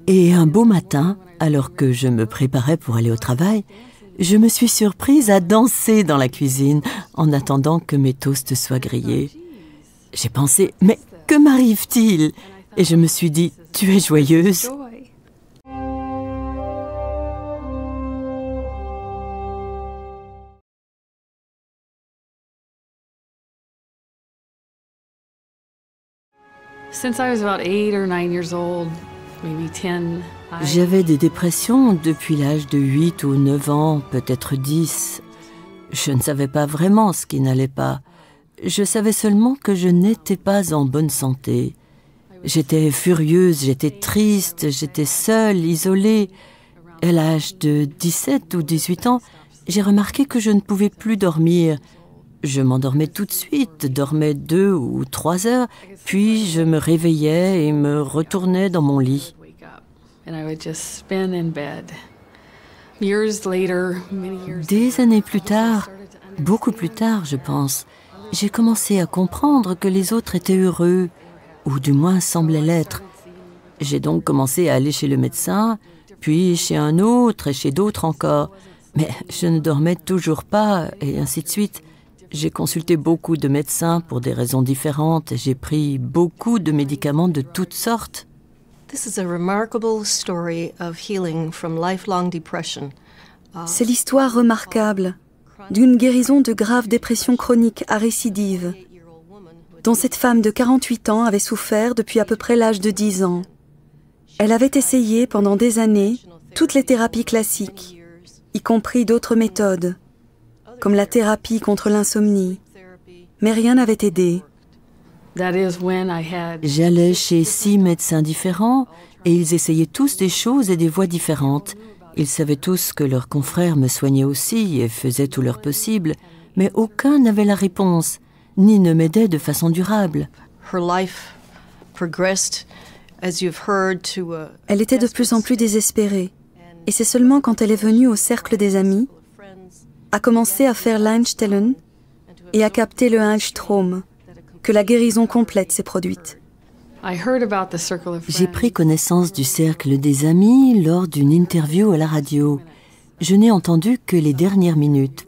Et un beau matin, alors que je me préparais pour aller au travail, je me suis surprise à danser dans la cuisine en attendant que mes toasts soient grillés. J'ai pensé, mais que m'arrive-t-il? Et je me suis dit, tu es joyeuse. Since I was about 8 or 9 years old, maybe 10, J'avais des dépressions depuis l'âge de 8 ou 9 ans, peut-être 10. Je ne savais pas vraiment ce qui n'allait pas. Je savais seulement que je n'étais pas en bonne santé. J'étais furieuse, j'étais triste, j'étais seule, isolée. À l'âge de 17 ou 18 ans, j'ai remarqué que je ne pouvais plus dormir. Je m'endormais tout de suite, dormais 2 ou 3 heures, puis je me réveillais et me retournais dans mon lit. Des années plus tard, beaucoup plus tard, je pense, j'ai commencé à comprendre que les autres étaient heureux, ou du moins semblaient l'être. J'ai donc commencé à aller chez le médecin, puis chez un autre et chez d'autres encore. Mais je ne dormais toujours pas, et ainsi de suite. J'ai consulté beaucoup de médecins pour des raisons différentes et j'ai pris beaucoup de médicaments de toutes sortes. C'est l'histoire remarquable d'une guérison de grave dépression chronique à récidive, dont cette femme de 48 ans avait souffert depuis à peu près l'âge de 10 ans. Elle avait essayé pendant des années toutes les thérapies classiques, y compris d'autres méthodes, comme la thérapie contre l'insomnie, mais rien n'avait aidé. J'allais chez 6 médecins différents et ils essayaient tous des choses et des voies différentes. Ils savaient tous que leurs confrères me soignaient aussi et faisaient tout leur possible, mais aucun n'avait la réponse, ni ne m'aidait de façon durable. Elle était de plus en plus désespérée, et c'est seulement quand elle est venue au cercle des amis, a commencé à faire l'Einstellen et à capter le Heilstrom, que la guérison complète s'est produite. J'ai pris connaissance du cercle des amis lors d'une interview à la radio. Je n'ai entendu que les dernières minutes.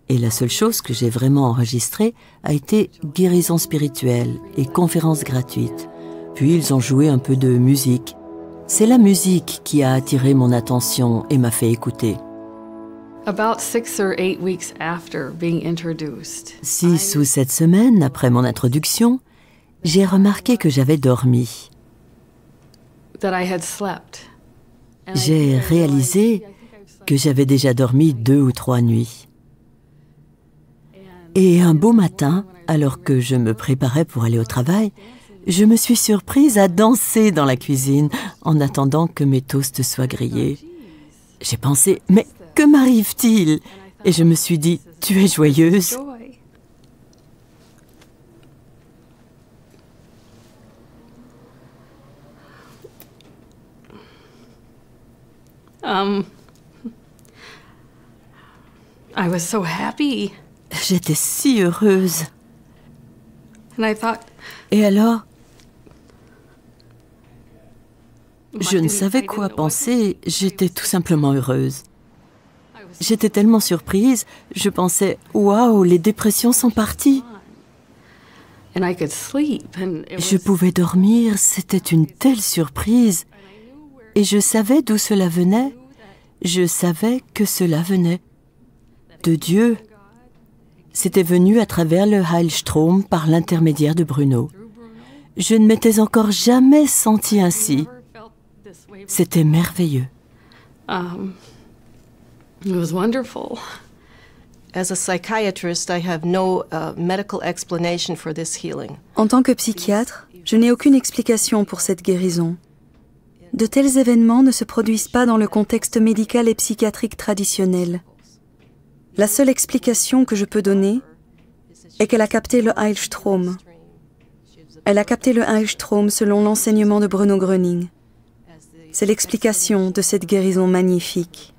Et la seule chose que j'ai vraiment enregistrée a été guérison spirituelle et conférences gratuites. Puis ils ont joué un peu de musique. C'est la musique qui a attiré mon attention et m'a fait écouter. 6 ou 7 semaines après mon introduction, j'ai remarqué que j'avais dormi. J'ai réalisé que j'avais déjà dormi 2 ou 3 nuits. Et un beau matin, alors que je me préparais pour aller au travail, je me suis surprise à danser dans la cuisine en attendant que mes toasts soient grillés. J'ai pensé, mais que m'arrive-t-il? Et je me suis dit, tu es joyeuse? I was so happy. J'étais si heureuse. Et alors, je ne savais quoi penser, j'étais tout simplement heureuse. J'étais tellement surprise, je pensais, waouh, les dépressions sont parties. Je pouvais dormir, c'était une telle surprise. Et je savais d'où cela venait. Je savais que cela venait de Dieu. C'était venu à travers le Heilstrom par l'intermédiaire de Bruno. Je ne m'étais encore jamais sentie ainsi. C'était merveilleux. It was wonderful. As a psychiatrist, I have no medical explanation for this healing. En tant que psychiatre, je n'ai aucune explication pour cette guérison. De tels événements ne se produisent pas dans le contexte médical et psychiatrique traditionnel. La seule explication que je peux donner est qu'elle a capté le Heilstrom. Elle a capté le Heilstrom selon l'enseignement de Bruno Gröning. C'est l'explication de cette guérison magnifique.